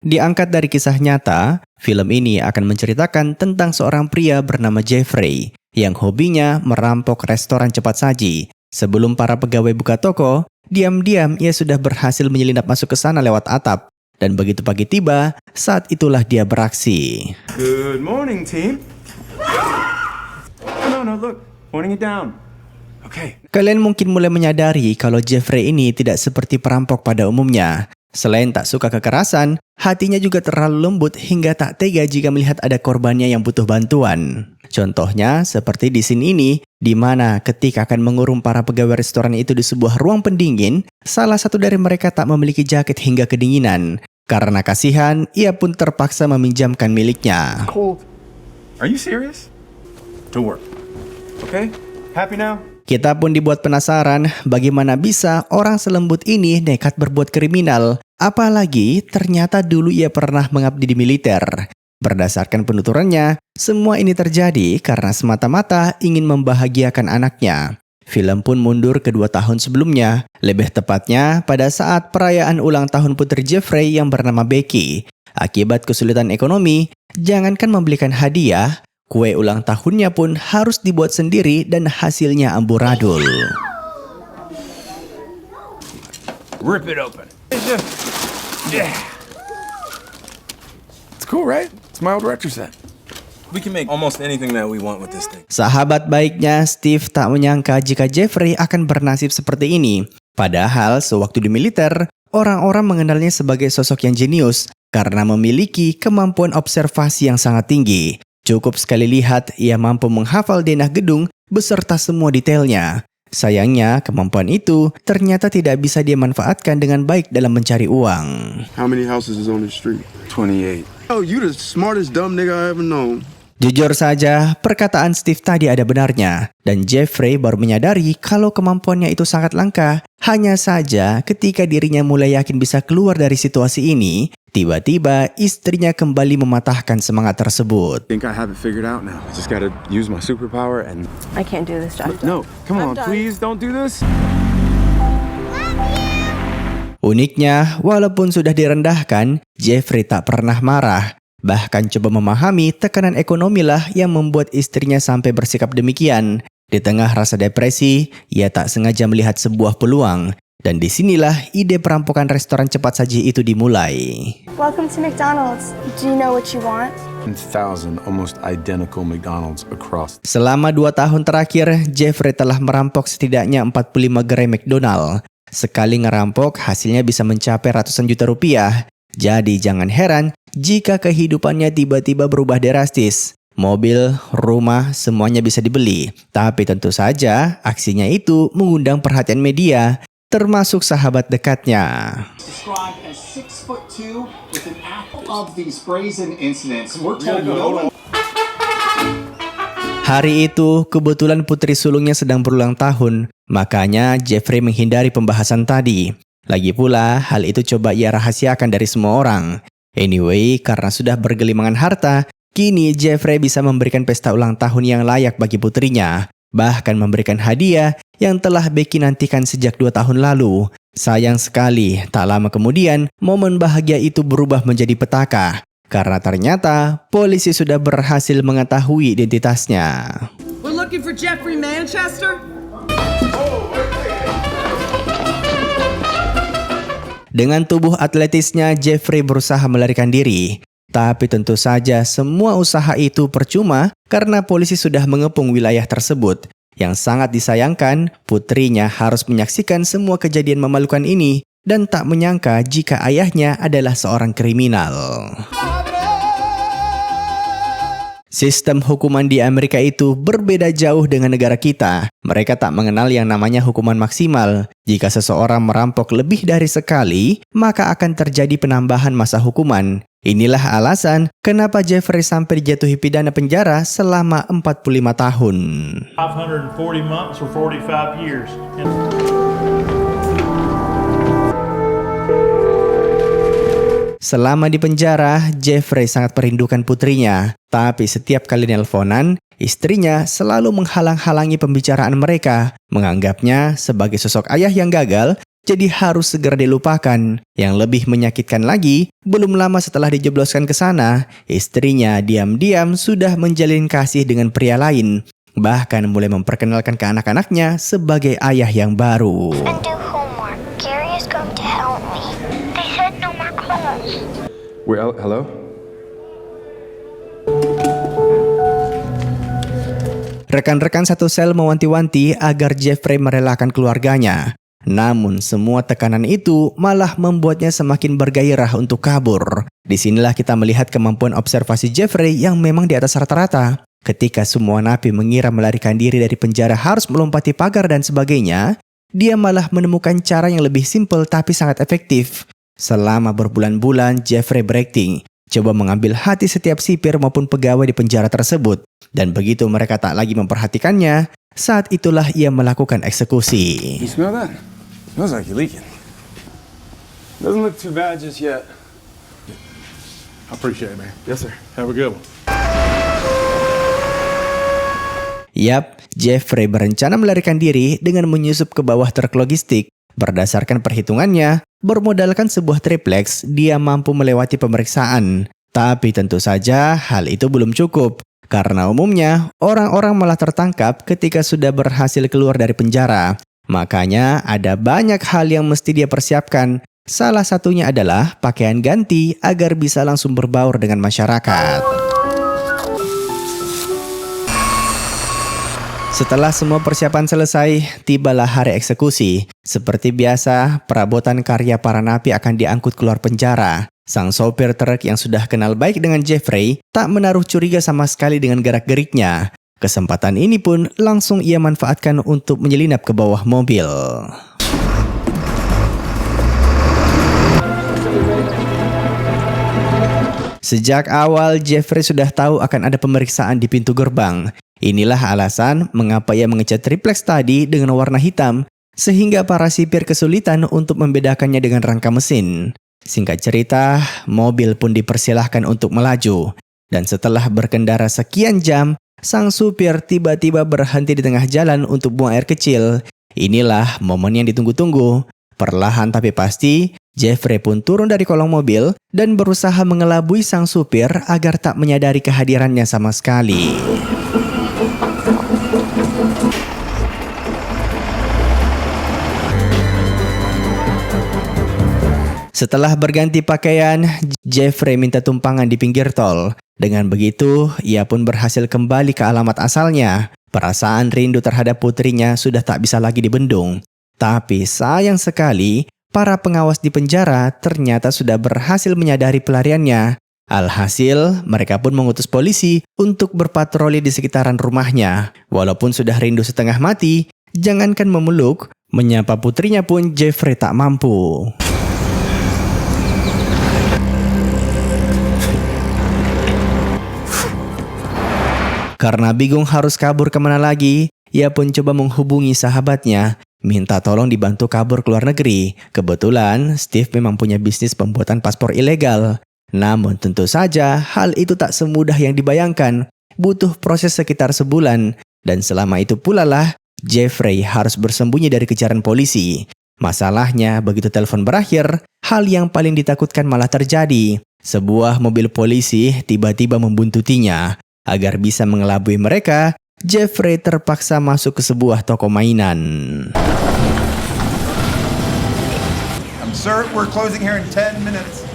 Diangkat dari kisah nyata, film ini akan menceritakan tentang seorang pria bernama Jeffrey yang hobinya merampok restoran cepat saji. Sebelum para pegawai buka toko, diam-diam ia sudah berhasil menyelinap masuk ke sana lewat atap. Dan begitu pagi tiba, saat itulah dia beraksi. Good morning, team. No, look. Pointing it down. Okay. Kalian mungkin mulai menyadari kalau Jeffrey ini tidak seperti perampok pada umumnya. Selain tak suka kekerasan, hatinya juga terlalu lembut hingga tak tega jika melihat ada korbannya yang butuh bantuan. Contohnya seperti di scene ini, di mana ketika akan mengurung para pegawai restoran itu di sebuah ruang pendingin, salah satu dari mereka tak memiliki jaket hingga kedinginan. Karena kasihan, ia pun terpaksa meminjamkan miliknya. Cold. Are you serious? Don't worry. Okay? Happy now? Kita pun dibuat penasaran bagaimana bisa orang selembut ini nekat berbuat kriminal. Apalagi ternyata dulu ia pernah mengabdi di militer. Berdasarkan penuturannya, semua ini terjadi karena semata-mata ingin membahagiakan anaknya. Film pun mundur ke 2 tahun sebelumnya, lebih tepatnya pada saat perayaan ulang tahun putri Jeffrey yang bernama Becky. Akibat kesulitan ekonomi, jangankan membelikan hadiah, kue ulang tahunnya pun harus dibuat sendiri dan hasilnya amburadul. Rip it open. Yeah. It's cool, right? It's my old retro set. We can make almost anything that we want with this thing. Sahabat baiknya, Steve tak menyangka jika Jeffrey akan bernasib seperti ini. Padahal sewaktu di militer, orang-orang mengenalnya sebagai sosok yang jenius karena memiliki kemampuan observasi yang sangat tinggi. Cukup sekali lihat, ia mampu menghafal denah gedung beserta semua detailnya. Sayangnya, kemampuan itu ternyata tidak bisa dia manfaatkan dengan baik dalam mencari uang. How many houses is on the street? 28. Oh, you the smartest dumb nigga I ever known. Jujur saja, perkataan Steve tadi ada benarnya. Dan Jeffrey baru menyadari kalau kemampuannya itu sangat langka. Hanya saja ketika dirinya mulai yakin bisa keluar dari situasi ini, tiba-tiba istrinya kembali mematahkan semangat tersebut. I think I have it figured out now. I just gotta use my superpower and... I can't do this, Doctor. No, come on, please don't do this. Uniknya, walaupun sudah direndahkan, Jeffrey tak pernah marah. Bahkan coba memahami tekanan ekonomi lah yang membuat istrinya sampai bersikap demikian. Di tengah rasa depresi, ia tak sengaja melihat sebuah peluang. Dan disinilah ide perampokan restoran cepat saji itu dimulai. Welcome to McDonald's. Do you know what you want? 1,000 almost identical McDonald's across. Selama 2 tahun terakhir, Jeffrey telah merampok setidaknya 45 gerai McDonald. Sekali ngerampok, hasilnya bisa mencapai ratusan juta rupiah. Jadi jangan heran jika kehidupannya tiba-tiba berubah drastis. Mobil, rumah, semuanya bisa dibeli. Tapi tentu saja aksinya itu mengundang perhatian media, termasuk sahabat dekatnya. Hari itu, kebetulan putri sulungnya sedang berulang tahun. Makanya Jeffrey menghindari pembahasan tadi. Lagi pula, hal itu coba ia rahasiakan dari semua orang. Anyway, karena sudah bergelimangan harta, kini Jeffrey bisa memberikan pesta ulang tahun yang layak bagi putrinya. Bahkan memberikan hadiah yang telah Becky nantikan sejak 2 tahun lalu. Sayang sekali, tak lama kemudian, momen bahagia itu berubah menjadi petaka. Karena ternyata, polisi sudah berhasil mengetahui identitasnya. We're looking for Jeffrey Manchester. Dengan tubuh atletisnya, Jeffrey berusaha melarikan diri. Tapi tentu saja semua usaha itu percuma karena polisi sudah mengepung wilayah tersebut. Yang sangat disayangkan, putrinya harus menyaksikan semua kejadian memalukan ini dan tak menyangka jika ayahnya adalah seorang kriminal. Sistem hukuman di Amerika itu berbeda jauh dengan negara kita. Mereka tak mengenal yang namanya hukuman maksimal. Jika seseorang merampok lebih dari sekali, maka akan terjadi penambahan masa hukuman. Inilah alasan kenapa Jeffrey sampai dijatuhi pidana penjara selama 45 tahun. 540 months or 45 years. Selama di penjara, Jeffrey sangat merindukan putrinya. Tapi setiap kali nelponan, istrinya selalu menghalang-halangi pembicaraan mereka, menganggapnya sebagai sosok ayah yang gagal jadi harus segera dilupakan. Yang lebih menyakitkan lagi, belum lama setelah dijebloskan ke sana, istrinya diam-diam sudah menjalin kasih dengan pria lain. Bahkan mulai memperkenalkan ke anak-anaknya sebagai ayah yang baru. And do homework. Gary is going to help me. They said no more calls. Well, hello? Rekan-rekan satu sel mewanti-wanti agar Jeffrey merelakan keluarganya. Namun semua tekanan itu malah membuatnya semakin bergairah untuk kabur. Disinilah kita melihat kemampuan observasi Jeffrey yang memang di atas rata-rata. Ketika semua napi mengira melarikan diri dari penjara harus melompati pagar dan sebagainya, dia malah menemukan cara yang lebih simpel tapi sangat efektif. Selama berbulan-bulan Jeffrey berakting, coba mengambil hati setiap sipir maupun pegawai di penjara tersebut. Dan begitu mereka tak lagi memperhatikannya, saat itulah ia melakukan eksekusi. You smell that? Smells like you're leaking. Doesn't look too bad just yet. I appreciate it, man. Yes, sir. Have a good one. Yap, Jeffrey berencana melarikan diri dengan menyusup ke bawah truk logistik. Berdasarkan perhitungannya, bermodalkan sebuah triplex, dia mampu melewati pemeriksaan. Tapi tentu saja hal itu belum cukup. Karena umumnya, orang-orang malah tertangkap ketika sudah berhasil keluar dari penjara. Makanya ada banyak hal yang mesti dia persiapkan. Salah satunya adalah pakaian ganti agar bisa langsung berbaur dengan masyarakat. Setelah semua persiapan selesai, tibalah hari eksekusi. Seperti biasa, perabotan karya para napi akan diangkut keluar penjara. Sang sopir truk yang sudah kenal baik dengan Jeffrey tak menaruh curiga sama sekali dengan gerak-geriknya. Kesempatan ini pun langsung ia manfaatkan untuk menyelinap ke bawah mobil. Sejak awal Jeffrey sudah tahu akan ada pemeriksaan di pintu gerbang. Inilah alasan mengapa ia mengecat triplex tadi dengan warna hitam, sehingga para sipir kesulitan untuk membedakannya dengan rangka mesin. Singkat cerita, mobil pun dipersilahkan untuk melaju. Dan setelah berkendara sekian jam, sang supir tiba-tiba berhenti di tengah jalan untuk buang air kecil. Inilah momen yang ditunggu-tunggu. Perlahan tapi pasti, Jeffrey pun turun dari kolong mobil dan berusaha mengelabui sang supir agar tak menyadari kehadirannya sama sekali. Setelah berganti pakaian, Jeffrey minta tumpangan di pinggir tol. Dengan begitu, ia pun berhasil kembali ke alamat asalnya. Perasaan rindu terhadap putrinya sudah tak bisa lagi dibendung. Tapi sayang sekali, para pengawas di penjara ternyata sudah berhasil menyadari pelariannya. Alhasil, mereka pun mengutus polisi untuk berpatroli di sekitaran rumahnya. Walaupun sudah rindu setengah mati, jangankan memeluk, menyapa putrinya pun Jeffrey tak mampu. Karena bingung harus kabur kemana lagi, ia pun coba menghubungi sahabatnya, minta tolong dibantu kabur ke luar negeri. Kebetulan, Steve memang punya bisnis pembuatan paspor ilegal. Namun tentu saja, hal itu tak semudah yang dibayangkan. Butuh proses sekitar sebulan. Dan selama itu pula lah, Jeffrey harus bersembunyi dari kejaran polisi. Masalahnya, begitu telepon berakhir, hal yang paling ditakutkan malah terjadi. Sebuah mobil polisi tiba-tiba membuntutinya. Agar bisa mengelabui mereka, Jeffrey terpaksa masuk ke sebuah toko mainan. Sir, we're closing here in 10 minutes.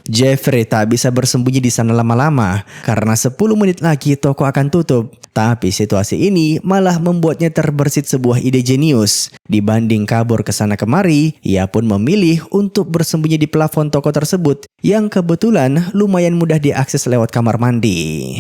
Jeffrey tak bisa bersembunyi di sana lama-lama karena 10 menit lagi toko akan tutup. Tapi situasi ini malah membuatnya terbersit sebuah ide jenius. Dibanding kabur ke sana kemari, ia pun memilih untuk bersembunyi di plafon toko tersebut yang kebetulan lumayan mudah diakses lewat kamar mandi.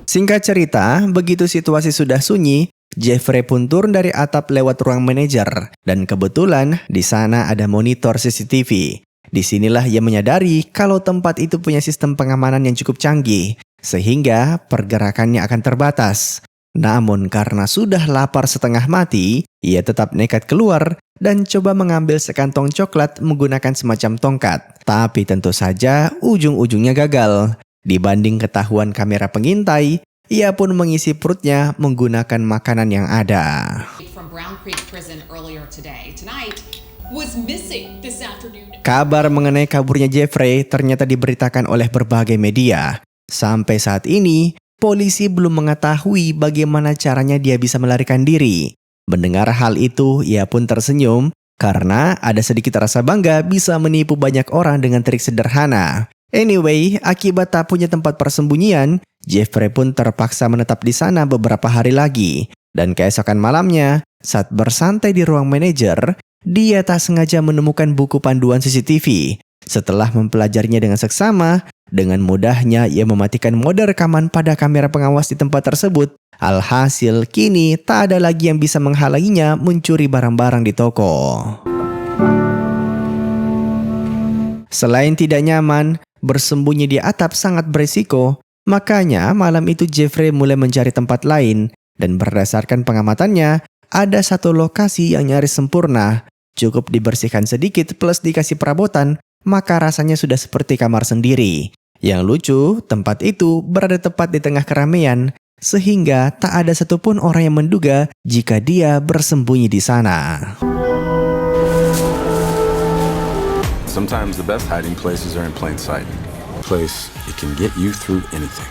Singkat cerita, begitu situasi sudah sunyi, Jeffrey pun turun dari atap lewat ruang manajer. Dan kebetulan di sana ada monitor CCTV. Disinilah ia menyadari kalau tempat itu punya sistem pengamanan yang cukup canggih, sehingga pergerakannya akan terbatas. Namun karena sudah lapar setengah mati, ia tetap nekat keluar dan coba mengambil sekantong coklat menggunakan semacam tongkat. Tapi tentu saja ujung-ujungnya gagal. Dibanding ketahuan kamera pengintai, ia pun mengisi perutnya menggunakan makanan yang ada. From Brown Creek Prison earlier today. Tonight was missing this afternoon. Kabar mengenai kaburnya Jeffrey ternyata diberitakan oleh berbagai media. Sampai saat ini, polisi belum mengetahui bagaimana caranya dia bisa melarikan diri. Mendengar hal itu, ia pun tersenyum karena ada sedikit rasa bangga bisa menipu banyak orang dengan trik sederhana. Anyway, akibat tak punya tempat persembunyian, Jeffrey pun terpaksa menetap di sana beberapa hari lagi. Dan keesokan malamnya, saat bersantai di ruang manajer, dia tak sengaja menemukan buku panduan CCTV. Setelah mempelajarinya dengan seksama, dengan mudahnya ia mematikan mode rekaman pada kamera pengawas di tempat tersebut. Alhasil, kini tak ada lagi yang bisa menghalanginya mencuri barang-barang di toko. Selain tidak nyaman, bersembunyi di atap sangat berisiko. Makanya malam itu Jeffrey mulai mencari tempat lain. Dan berdasarkan pengamatannya, ada satu lokasi yang nyaris sempurna. Cukup dibersihkan sedikit plus dikasih perabotan, maka rasanya sudah seperti kamar sendiri. Yang lucu, tempat itu berada tepat di tengah keramaian, sehingga tak ada satupun orang yang menduga jika dia bersembunyi di sana. Sometimes the best hiding places are in plain sight. A place it can get you through anything.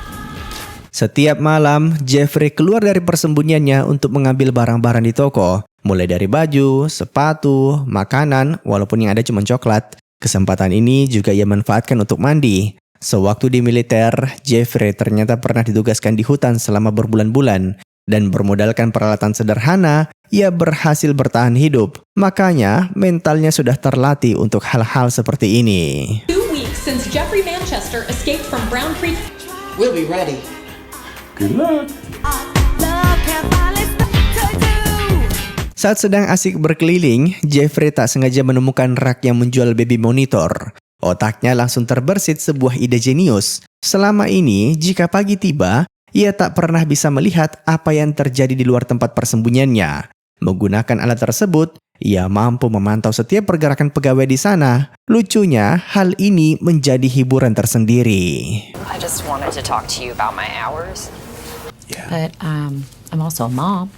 Setiap malam, Jeffrey keluar dari persembunyiannya untuk mengambil barang-barang di toko. Mulai dari baju, sepatu, makanan, walaupun yang ada cuma coklat. Kesempatan ini juga ia manfaatkan untuk mandi. Sewaktu di militer, Jeffrey ternyata pernah ditugaskan di hutan selama berbulan-bulan. Dan bermodalkan peralatan sederhana, ia berhasil bertahan hidup. Makanya, mentalnya sudah terlatih untuk hal-hal seperti ini. 2 weeks since Jeffrey Manchester escaped from Brown Creek. We'll be ready. Good luck. Saat sedang asik berkeliling, Jeffrey tak sengaja menemukan rak yang menjual baby monitor. Otaknya langsung terbersit sebuah ide jenius. Selama ini, jika pagi tiba, ia tak pernah bisa melihat apa yang terjadi di luar tempat persembunyiannya. Menggunakan alat tersebut, ia mampu memantau setiap pergerakan pegawai di sana. Lucunya, hal ini menjadi hiburan tersendiri. I just wanted to talk to you about my hours. Yeah. But I'm also a mom.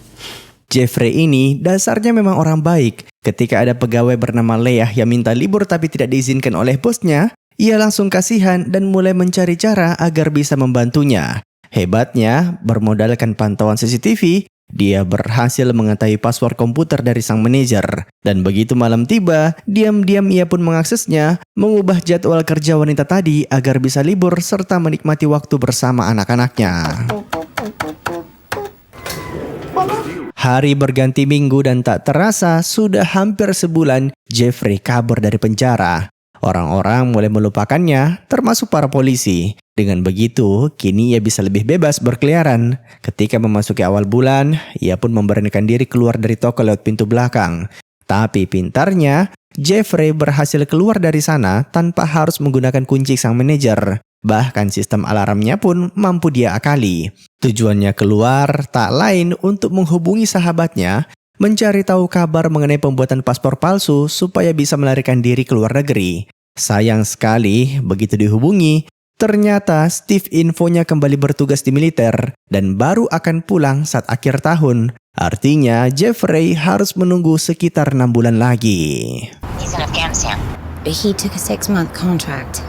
Jeffrey ini dasarnya memang orang baik. Ketika ada pegawai bernama Leah yang minta libur tapi tidak diizinkan oleh bosnya, ia langsung kasihan dan mulai mencari cara agar bisa membantunya. Hebatnya, bermodalkan pantauan CCTV, dia berhasil mengetahui password komputer dari sang manajer. Dan begitu malam tiba, diam-diam ia pun mengaksesnya, mengubah jadwal kerja wanita tadi agar bisa libur serta menikmati waktu bersama anak-anaknya. Hari berganti minggu dan tak terasa sudah hampir sebulan Jeffrey kabur dari penjara. Orang-orang mulai melupakannya, termasuk para polisi. Dengan begitu, kini ia bisa lebih bebas berkeliaran. Ketika memasuki awal bulan, ia pun memberanikan diri keluar dari toko lewat pintu belakang. Tapi pintarnya, Jeffrey berhasil keluar dari sana tanpa harus menggunakan kunci sang manajer. Bahkan sistem alarmnya pun mampu dia akali. Tujuannya keluar tak lain untuk menghubungi sahabatnya, mencari tahu kabar mengenai pembuatan paspor palsu supaya bisa melarikan diri ke luar negeri. Sayang sekali, begitu dihubungi, ternyata Steve infonya kembali bertugas di militer dan baru akan pulang saat akhir tahun. Artinya Jeffrey harus menunggu sekitar 6 bulan lagi. He's in Afghanistan. He took a 6-month contract.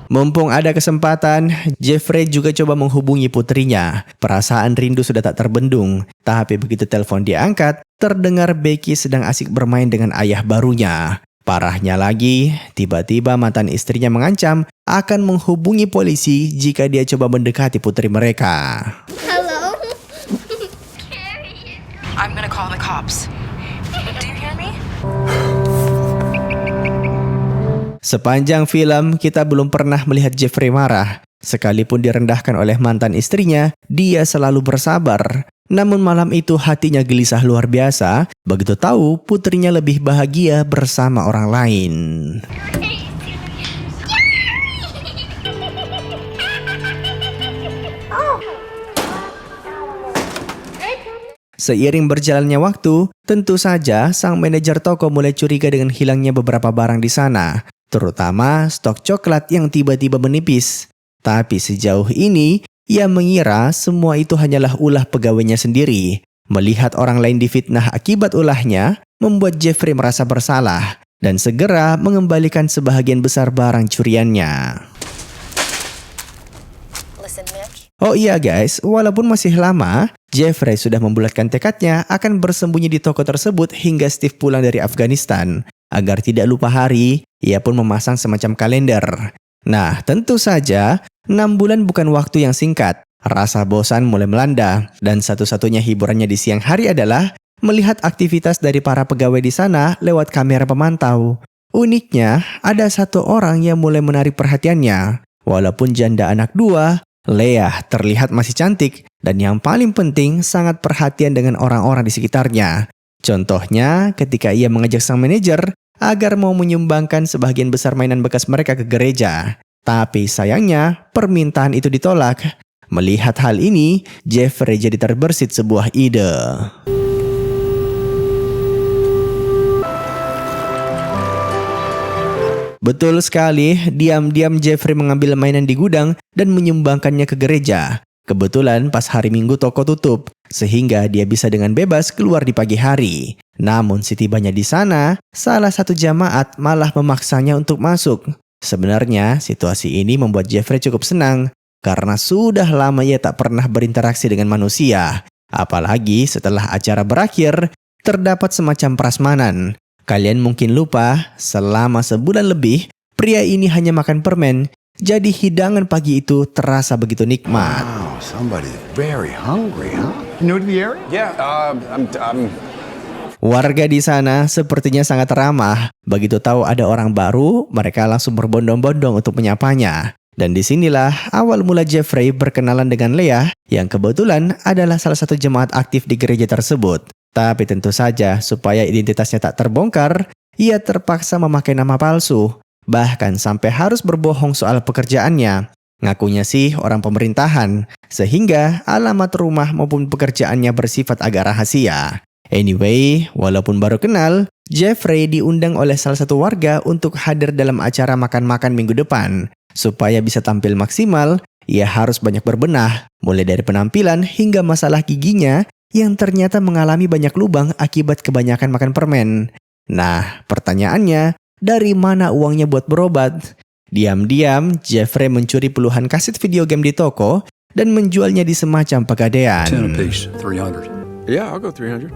Mumpung ada kesempatan, Jeffrey juga coba menghubungi putrinya. Perasaan rindu sudah tak terbendung. Tapi begitu telepon diangkat, terdengar Becky sedang asik bermain dengan ayah barunya. Parahnya lagi, tiba-tiba mantan istrinya mengancam akan menghubungi polisi jika dia coba mendekati putri mereka. Hello? I'm gonna call the cops. Do you hear me? Sepanjang film, kita belum pernah melihat Jeffrey marah. Sekalipun direndahkan oleh mantan istrinya, dia selalu bersabar. Namun malam itu hatinya gelisah luar biasa, begitu tahu putrinya lebih bahagia bersama orang lain. Seiring berjalannya waktu, tentu saja sang manajer toko mulai curiga dengan hilangnya beberapa barang di sana. terutama stok coklat yang tiba-tiba menipis. Tapi sejauh ini, ia mengira semua itu hanyalah ulah pegawainya sendiri. Melihat orang lain difitnah akibat ulahnya, membuat Jeffrey merasa bersalah dan segera mengembalikan sebahagian besar barang curiannya. Oh iya guys, walaupun masih lama, Jeffrey sudah membulatkan tekadnya akan bersembunyi di toko tersebut hingga Steve pulang dari Afghanistan. Agar tidak lupa hari, ia pun memasang semacam kalender. Nah, tentu saja, 6 bulan bukan waktu yang singkat. Rasa bosan mulai melanda, dan satu-satunya hiburannya di siang hari adalah melihat aktivitas dari para pegawai di sana lewat kamera pemantau. Uniknya, ada satu orang yang mulai menarik perhatiannya. Walaupun janda anak 2, Leah terlihat masih cantik, dan yang paling penting sangat perhatian dengan orang-orang di sekitarnya. Contohnya, ketika ia mengajak sang manajer agar mau menyumbangkan sebagian besar mainan bekas mereka ke gereja. Tapi sayangnya, permintaan itu ditolak. Melihat hal ini, Jeffrey jadi terbersit sebuah ide. Betul sekali, diam-diam Jeffrey mengambil mainan di gudang dan menyumbangkannya ke gereja. Kebetulan pas hari Minggu toko tutup, sehingga dia bisa dengan bebas keluar di pagi hari. Namun setibanya di sana, salah satu jamaat malah memaksanya untuk masuk. Sebenarnya, situasi ini membuat Jeffrey cukup senang, karena sudah lama ia tak pernah berinteraksi dengan manusia. Apalagi setelah acara berakhir, terdapat semacam prasmanan. Kalian mungkin lupa, selama sebulan lebih, pria ini hanya makan permen. Jadi hidangan pagi itu terasa begitu nikmat. Wow, somebody's very hungry, huh? New to the area? Yeah, I'm Warga di sana sepertinya sangat ramah. Begitu tahu ada orang baru, mereka langsung berbondong-bondong untuk menyapanya. Dan disinilah awal mula Jeffrey berkenalan dengan Leah, yang kebetulan adalah salah satu jemaat aktif di gereja tersebut. Tapi tentu saja, supaya identitasnya tak terbongkar, ia terpaksa memakai nama palsu. Bahkan sampai harus berbohong soal pekerjaannya. Ngakunya sih orang pemerintahan, sehingga alamat rumah maupun pekerjaannya bersifat agak rahasia. Anyway, walaupun baru kenal, Jeffrey diundang oleh salah satu warga untuk hadir dalam acara makan-makan minggu depan. Supaya bisa tampil maksimal, ia harus banyak berbenah, mulai dari penampilan hingga masalah giginya yang ternyata mengalami banyak lubang akibat kebanyakan makan permen. Nah, pertanyaannya, dari mana uangnya buat berobat? Diam-diam, Jeffrey mencuri puluhan kaset video game di toko dan menjualnya di semacam pegadaian. 10 apiece, 300. Yeah, I'll go 300.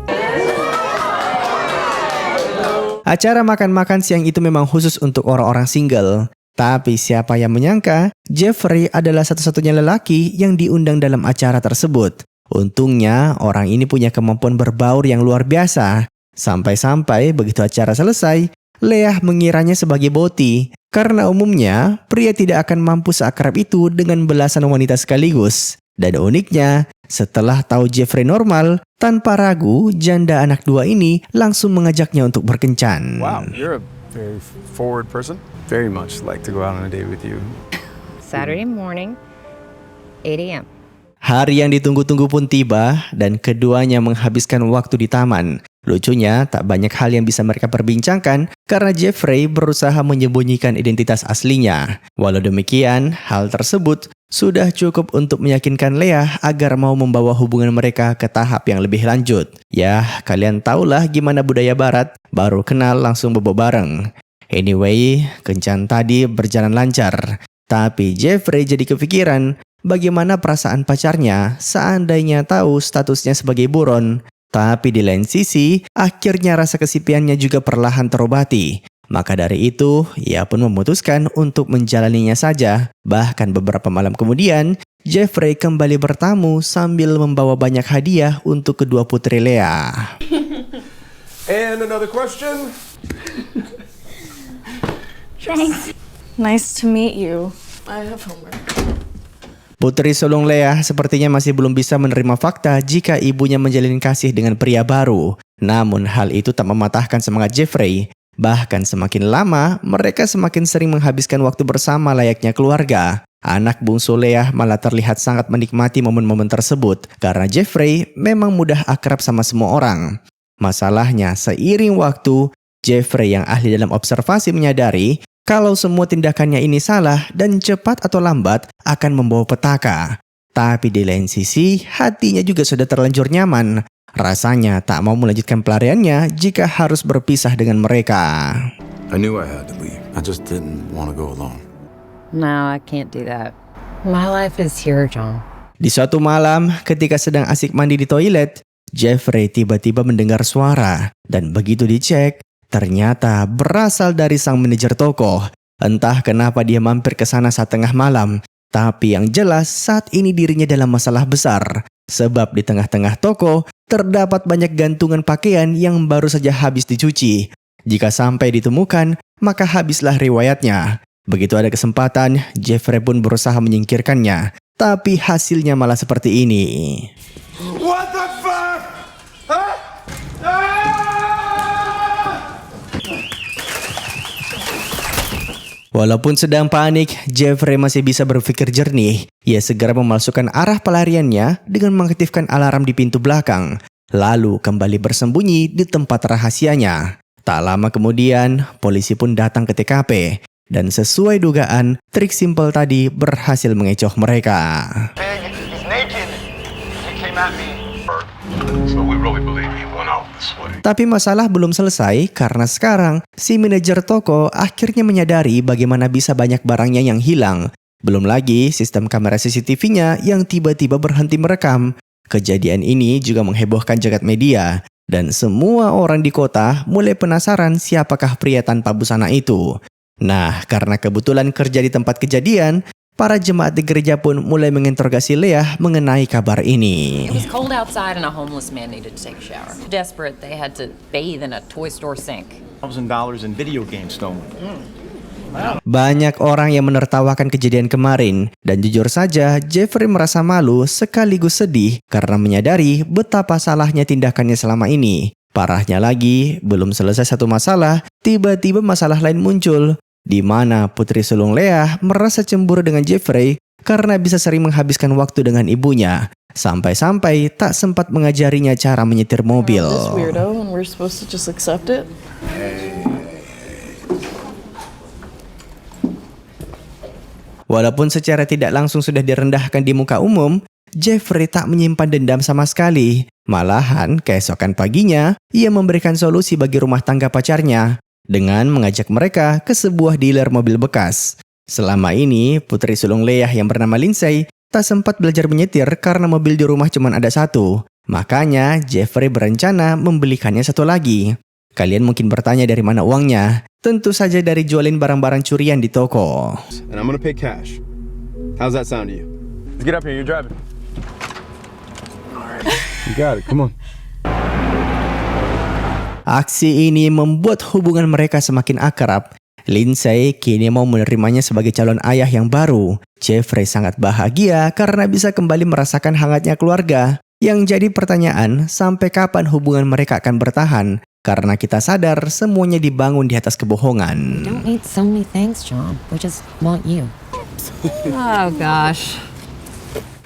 Acara makan-makan siang itu memang khusus untuk orang-orang single. Tapi siapa yang menyangka, Jeffrey adalah satu-satunya lelaki yang diundang dalam acara tersebut. Untungnya, orang ini punya kemampuan berbaur yang luar biasa. Sampai-sampai begitu acara selesai, Leah mengiranya sebagai boti. Karena umumnya, pria tidak akan mampu seakrab itu dengan belasan wanita sekaligus. Dan uniknya, setelah tahu Jeffrey normal, tanpa ragu, janda anak 2 ini langsung mengajaknya untuk berkencan. Wow, you're a very forward person. Very much like to go out on a date with you. Saturday morning, 8 a.m. Hari yang ditunggu-tunggu pun tiba dan keduanya menghabiskan waktu di taman. Lucunya, tak banyak hal yang bisa mereka perbincangkan karena Jeffrey berusaha menyembunyikan identitas aslinya. Walau demikian, hal tersebut sudah cukup untuk meyakinkan Leah agar mau membawa hubungan mereka ke tahap yang lebih lanjut. Ya, kalian tahulah gimana budaya barat, baru kenal langsung bobo bareng. Anyway, kencan tadi berjalan lancar. Tapi Jeffrey jadi kepikiran bagaimana perasaan pacarnya seandainya tahu statusnya sebagai buron. Tapi di lain sisi, akhirnya rasa kesepiannya juga perlahan terobati. Maka dari itu, ia pun memutuskan untuk menjalaninya saja. Bahkan beberapa malam kemudian, Jeffrey kembali bertamu sambil membawa banyak hadiah untuk kedua putri Leah. And another question? Thanks. Nice to meet you. I have homework. Putri sulung Leah sepertinya masih belum bisa menerima fakta jika ibunya menjalin kasih dengan pria baru. Namun hal itu tak mematahkan semangat Jeffrey. Bahkan semakin lama, mereka semakin sering menghabiskan waktu bersama layaknya keluarga. Anak bungsu Leah malah terlihat sangat menikmati momen-momen tersebut karena Jeffrey memang mudah akrab sama semua orang. Masalahnya, seiring waktu, Jeffrey yang ahli dalam observasi menyadari kalau semua tindakannya ini salah dan cepat atau lambat akan membawa petaka. Tapi di lain sisi, hatinya juga sudah terlanjur nyaman. Rasanya tak mau melanjutkan pelariannya jika harus berpisah dengan mereka. I knew I had to leave. I just didn't want to go alone. No, I can't do that. My life is here, John. Di suatu malam, ketika sedang asik mandi di toilet, Jeffrey tiba-tiba mendengar suara. Dan begitu dicek, ternyata berasal dari sang manajer toko. Entah kenapa dia mampir ke sana saat tengah malam. Tapi yang jelas saat ini dirinya dalam masalah besar. Sebab di tengah-tengah toko terdapat banyak gantungan pakaian yang baru saja habis dicuci. Jika sampai ditemukan, maka habislah riwayatnya. Begitu ada kesempatan, Jeffrey pun berusaha menyingkirkannya. Tapi hasilnya malah seperti ini. What the fuck? Huh? Walaupun sedang panik, Jeffrey masih bisa berpikir jernih. Ia segera memalsukan arah pelariannya dengan mengaktifkan alarm di pintu belakang. Lalu kembali bersembunyi di tempat rahasianya. Tak lama kemudian, polisi pun datang ke TKP. Dan sesuai dugaan, trik simpel tadi berhasil mengecoh mereka. He's naked. He came at me. So we really believe he went out this way. Tapi masalah belum selesai karena sekarang si manajer toko akhirnya menyadari bagaimana bisa banyak barangnya yang hilang. Belum lagi sistem kamera CCTV-nya yang tiba-tiba berhenti merekam. Kejadian ini juga menghebohkan jagat media. Dan semua orang di kota mulai penasaran siapakah pria tanpa busana itu. Nah, karena kebetulan kerja di tempat kejadian, para jemaat di gereja pun mulai menginterogasi Leah mengenai kabar ini. It was cold outside and a homeless man needed to take a shower. Desperate, they had to bathe in a toy store sink. $1,000 in video games stolen. Banyak orang yang menertawakan kejadian kemarin. Dan jujur saja, Jeffrey merasa malu sekaligus sedih karena menyadari betapa salahnya tindakannya selama ini. Parahnya lagi, belum selesai satu masalah, tiba-tiba masalah lain muncul. Di mana putri sulung Leah merasa cemburu dengan Jeffrey karena bisa sering menghabiskan waktu dengan ibunya. Sampai-sampai tak sempat mengajarinya cara menyetir mobil. This weirdo, and we're supposed to just accept it. Walaupun secara tidak langsung sudah direndahkan di muka umum, Jeffrey tak menyimpan dendam sama sekali. Malahan, keesokan paginya, ia memberikan solusi bagi rumah tangga pacarnya dengan mengajak mereka ke sebuah dealer mobil bekas. Selama ini, putri sulung Leah yang bernama Lindsay tak sempat belajar menyetir karena mobil di rumah cuma ada satu. Makanya, Jeffrey berencana membelikannya satu lagi. Kalian mungkin bertanya dari mana uangnya. Tentu saja dari jualin barang-barang curian di toko. And I'm gonna pay cash. How's that sound to you? Get up here. You're driving. You got it. Come on. Aksi ini membuat hubungan mereka semakin akrab. Lindsay kini mau menerimanya sebagai calon ayah yang baru. Jeffrey sangat bahagia karena bisa kembali merasakan hangatnya keluarga. Yang jadi pertanyaan, sampai kapan hubungan mereka akan bertahan? Karena kita sadar semuanya dibangun di atas kebohongan. Don't need so many things, John. We just want you. Oh gosh.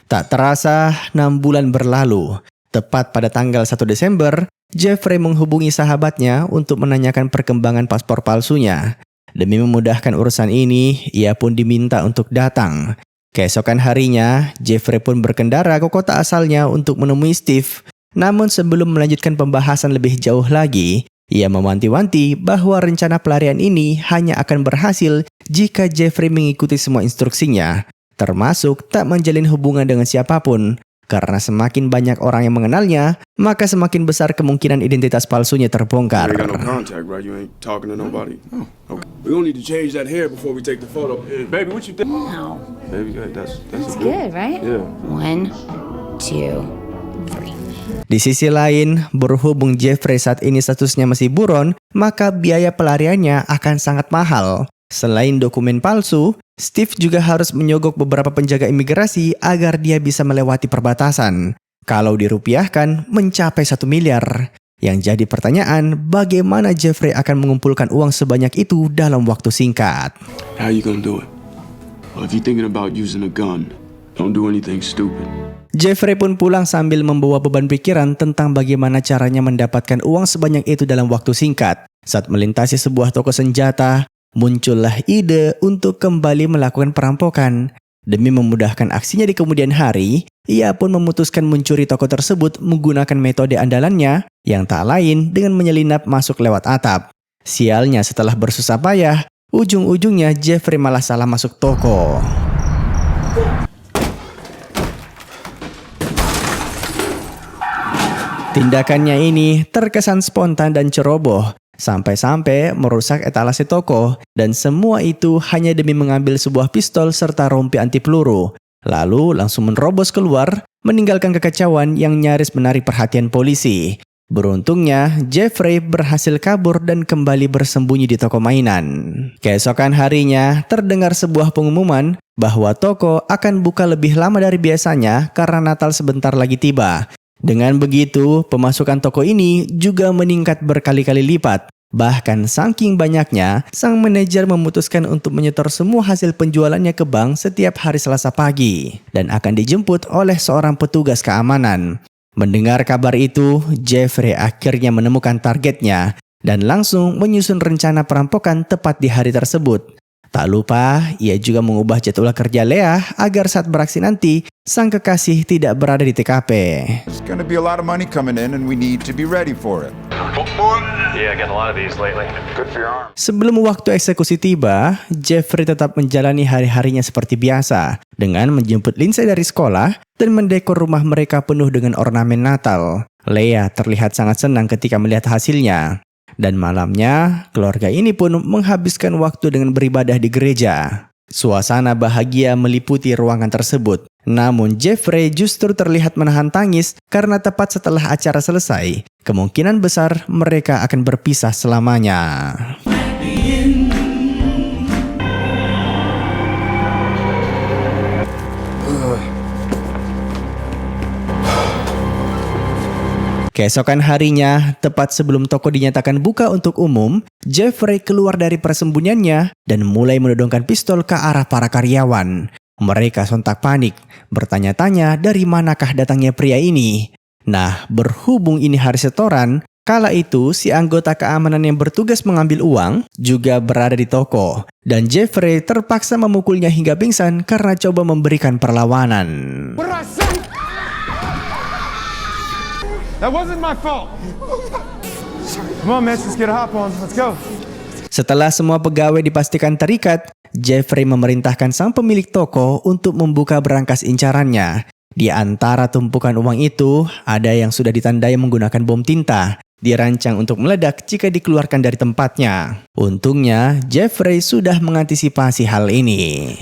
Tak terasa, 6 bulan berlalu. Tepat pada tanggal 1 Desember, Jeffrey menghubungi sahabatnya untuk menanyakan perkembangan paspor palsunya. Demi memudahkan urusan ini, ia pun diminta untuk datang. Keesokan harinya, Jeffrey pun berkendara ke kota asalnya untuk menemui Steve. Namun sebelum melanjutkan pembahasan lebih jauh lagi, ia mewanti-wanti bahwa rencana pelarian ini hanya akan berhasil jika Jeffrey mengikuti semua instruksinya, termasuk tak menjalin hubungan dengan siapapun. Karena semakin banyak orang yang mengenalnya, maka semakin besar kemungkinan identitas palsunya terbongkar. You ain't got no contact, right? You ain't talking to nobody. Oh, okay. We gonna need to change that hair before we take the photo. Baby, what you think? No. Baby, that's Good, right? Yeah. 1, 2, 3. Di sisi lain, berhubung Jeffrey saat ini statusnya masih buron, maka biaya pelariannya akan sangat mahal. Selain dokumen palsu, Steve juga harus menyogok beberapa penjaga imigrasi agar dia bisa melewati perbatasan. Kalau dirupiahkan, mencapai 1 miliar. Yang jadi pertanyaan, bagaimana Jeffrey akan mengumpulkan uang sebanyak itu dalam waktu singkat? How you gonna do it? Well, if you're thinking about using a gun, don't do anything stupid. Jeffrey pun pulang sambil membawa beban pikiran tentang bagaimana caranya mendapatkan uang sebanyak itu dalam waktu singkat. Saat melintasi sebuah toko senjata, muncullah ide untuk kembali melakukan perampokan. Demi memudahkan aksinya di kemudian hari, ia pun memutuskan mencuri toko tersebut menggunakan metode andalannya yang tak lain dengan menyelinap masuk lewat atap. Sialnya setelah bersusah payah, ujung-ujungnya Jeffrey malah salah masuk toko. Tindakannya ini terkesan spontan dan ceroboh, sampai-sampai merusak etalase toko, dan semua itu hanya demi mengambil sebuah pistol serta rompi anti peluru. Lalu langsung menerobos keluar, meninggalkan kekacauan yang nyaris menarik perhatian polisi. Beruntungnya, Jeffrey berhasil kabur dan kembali bersembunyi di toko mainan. Keesokan harinya, terdengar sebuah pengumuman bahwa toko akan buka lebih lama dari biasanya karena Natal sebentar lagi tiba. Dengan begitu, pemasukan toko ini juga meningkat berkali-kali lipat. Bahkan saking banyaknya, sang manajer memutuskan untuk menyetor semua hasil penjualannya ke bank setiap hari Selasa pagi dan akan dijemput oleh seorang petugas keamanan. Mendengar kabar itu, Jeffrey akhirnya menemukan targetnya dan langsung menyusun rencana perampokan tepat di hari tersebut. Tak lupa, ia juga mengubah jadwal kerja Leah agar saat beraksi nanti, sang kekasih tidak berada di TKP. There's gonna be a lot of money coming in and we need to be ready for it. Yeah, getting a lot of these lately. Good for your arm. Sebelum waktu eksekusi tiba, Jeffrey tetap menjalani hari-harinya seperti biasa dengan menjemput Lindsay dari sekolah dan mendekor rumah mereka penuh dengan ornamen Natal. Leah terlihat sangat senang ketika melihat hasilnya. Dan malamnya, keluarga ini pun menghabiskan waktu dengan beribadah di gereja. Suasana bahagia meliputi ruangan tersebut. Namun Jeffrey justru terlihat menahan tangis karena tepat setelah acara selesai, kemungkinan besar mereka akan berpisah selamanya. Keesokan harinya, tepat sebelum toko dinyatakan buka untuk umum, Jeffrey keluar dari persembunyiannya dan mulai menodongkan pistol ke arah para karyawan. Mereka sontak panik, bertanya-tanya dari manakah datangnya pria ini. Nah, berhubung ini hari setoran, kala itu si anggota keamanan yang bertugas mengambil uang juga berada di toko. Dan Jeffrey terpaksa memukulnya hingga pingsan karena coba memberikan perlawanan. That wasn't my fault. Come on, man, let's get a hop on. Let's go. Setelah semua pegawai dipastikan terikat, Jeffrey memerintahkan sang pemilik toko untuk membuka berangkas incarannya. Di antara tumpukan uang itu, ada yang sudah ditandai menggunakan bom tinta, dirancang untuk meledak jika dikeluarkan dari tempatnya. Untungnya, Jeffrey sudah mengantisipasi hal ini.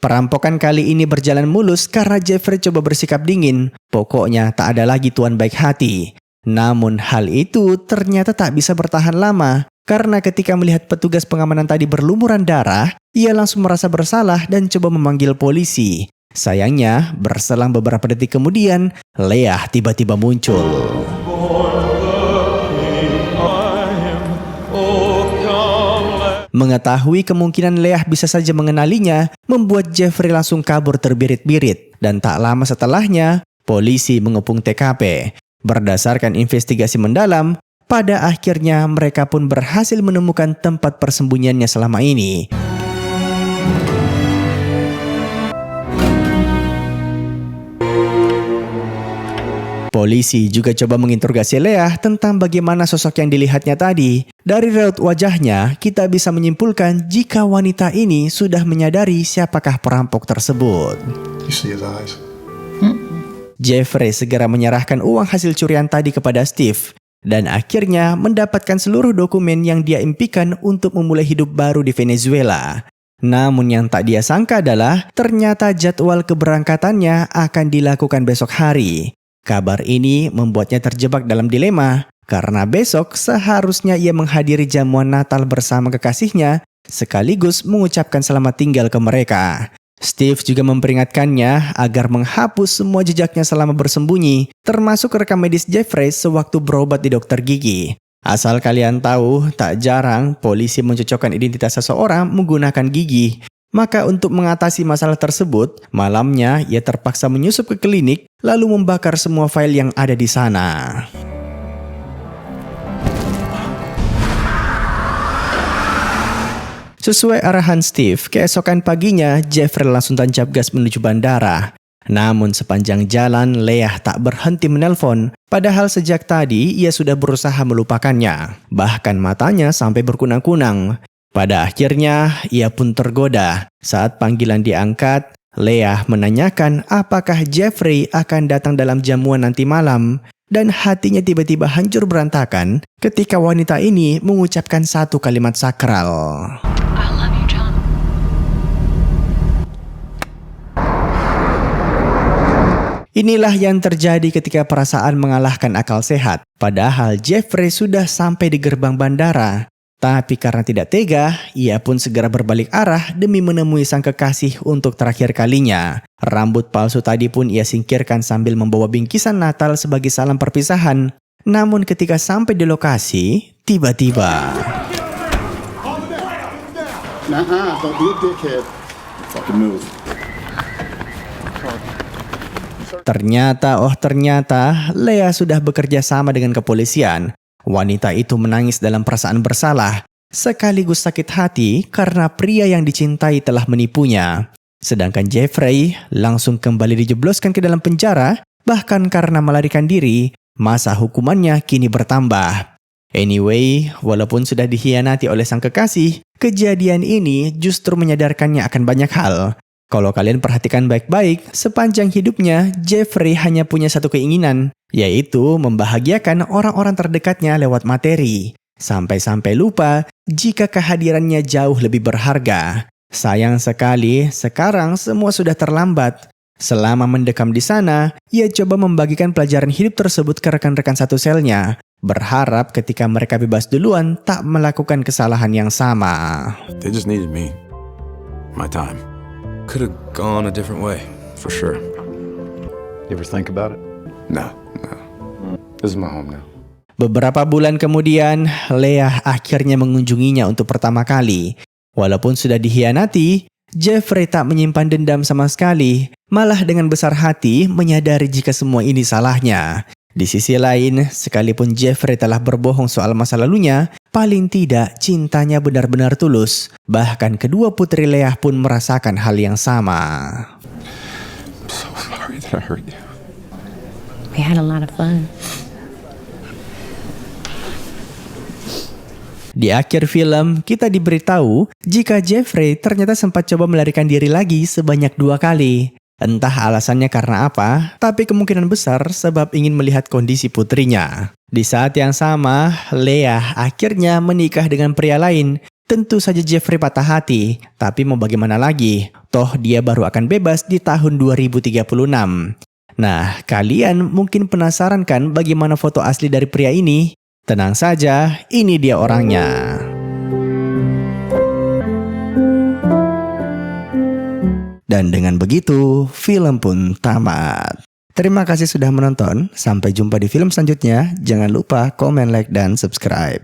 Perampokan kali ini berjalan mulus karena Jeffrey coba bersikap dingin. Pokoknya tak ada lagi tuan baik hati. Namun hal itu ternyata tak bisa bertahan lama. Karena ketika melihat petugas pengamanan tadi berlumuran darah, ia langsung merasa bersalah dan coba memanggil polisi. Sayangnya, berselang beberapa detik kemudian, Leah tiba-tiba muncul. Mengetahui kemungkinan Leah bisa saja mengenalinya, membuat Jeffrey langsung kabur terbirit-birit. Dan tak lama setelahnya, polisi mengepung TKP. Berdasarkan investigasi mendalam, pada akhirnya mereka pun berhasil menemukan tempat persembunyiannya selama ini. Polisi juga coba menginterogasi Leah tentang bagaimana sosok yang dilihatnya tadi. Dari raut wajahnya, kita bisa menyimpulkan jika wanita ini sudah menyadari siapakah perampok tersebut. Jeffrey segera menyerahkan uang hasil curian tadi kepada Steve. Dan akhirnya mendapatkan seluruh dokumen yang dia impikan untuk memulai hidup baru di Venezuela. Namun yang tak dia sangka adalah ternyata jadwal keberangkatannya akan dilakukan besok hari. Kabar ini membuatnya terjebak dalam dilema, karena besok seharusnya ia menghadiri jamuan Natal bersama kekasihnya, sekaligus mengucapkan selamat tinggal ke mereka. Steve juga memperingatkannya agar menghapus semua jejaknya selama bersembunyi, termasuk rekam medis Jeffrey sewaktu berobat di dokter gigi. Asal kalian tahu, tak jarang polisi mencocokkan identitas seseorang menggunakan gigi. Maka untuk mengatasi masalah tersebut, malamnya ia terpaksa menyusup ke klinik lalu membakar semua file yang ada di sana. Sesuai arahan Steve, keesokan paginya Jeffrey langsung tancap gas menuju bandara. Namun sepanjang jalan Leah tak berhenti menelpon, padahal sejak tadi ia sudah berusaha melupakannya. Bahkan matanya sampai berkunang-kunang. Pada akhirnya ia pun tergoda. Saat panggilan diangkat, Leah menanyakan apakah Jeffrey akan datang dalam jamuan nanti malam. Dan hatinya tiba-tiba hancur berantakan ketika wanita ini mengucapkan satu kalimat sakral. I love you, John. Inilah yang terjadi ketika perasaan mengalahkan akal sehat. Padahal Jeffrey sudah sampai di gerbang bandara. Tapi karena tidak tega, ia pun segera berbalik arah demi menemui sang kekasih untuk terakhir kalinya. Rambut palsu tadi pun ia singkirkan sambil membawa bingkisan Natal sebagai salam perpisahan. Namun ketika sampai di lokasi, tiba-tiba... Don't be a dickhead. Fucking move. Ternyata Leah sudah bekerja sama dengan kepolisian. Wanita itu menangis dalam perasaan bersalah, sekaligus sakit hati karena pria yang dicintai telah menipunya. Sedangkan Jeffrey langsung kembali dijebloskan ke dalam penjara, bahkan karena melarikan diri, masa hukumannya kini bertambah. Anyway, walaupun sudah dikhianati oleh sang kekasih, kejadian ini justru menyadarkannya akan banyak hal. Kalau kalian perhatikan baik-baik, sepanjang hidupnya, Jeffrey hanya punya satu keinginan, yaitu membahagiakan orang-orang terdekatnya lewat materi. Sampai-sampai lupa jika kehadirannya jauh lebih berharga. Sayang sekali, sekarang semua sudah terlambat. Selama mendekam di sana, ia coba membagikan pelajaran hidup tersebut ke rekan-rekan satu selnya. Berharap ketika mereka bebas duluan, tak melakukan kesalahan yang sama. They just needed me. My time. Could have gone a different way, for sure. You ever think about it? No. This is my home now. Beberapa bulan kemudian, Leah akhirnya mengunjunginya untuk pertama kali. Walaupun sudah dikhianati, Jeffrey tak menyimpan dendam sama sekali, malah dengan besar hati menyadari jika semua ini salahnya. Di sisi lain, sekalipun Jeffrey telah berbohong soal masa lalunya, paling tidak cintanya benar-benar tulus. Bahkan kedua putri Leah pun merasakan hal yang sama. I'm so sorry that I hurt you. We had a lot of fun. Di akhir film, kita diberitahu jika Jeffrey ternyata sempat coba melarikan diri lagi sebanyak 2 kali. Entah alasannya karena apa, tapi kemungkinan besar sebab ingin melihat kondisi putrinya. Di saat yang sama, Leah akhirnya menikah dengan pria lain. Tentu saja Jeffrey patah hati, tapi mau bagaimana lagi? Toh dia baru akan bebas di tahun 2036. Nah, kalian mungkin penasaran kan bagaimana foto asli dari pria ini? Tenang saja, ini dia orangnya. Dan dengan begitu, film pun tamat. Terima kasih sudah menonton. Sampai jumpa di film selanjutnya. Jangan lupa komen, like, dan subscribe.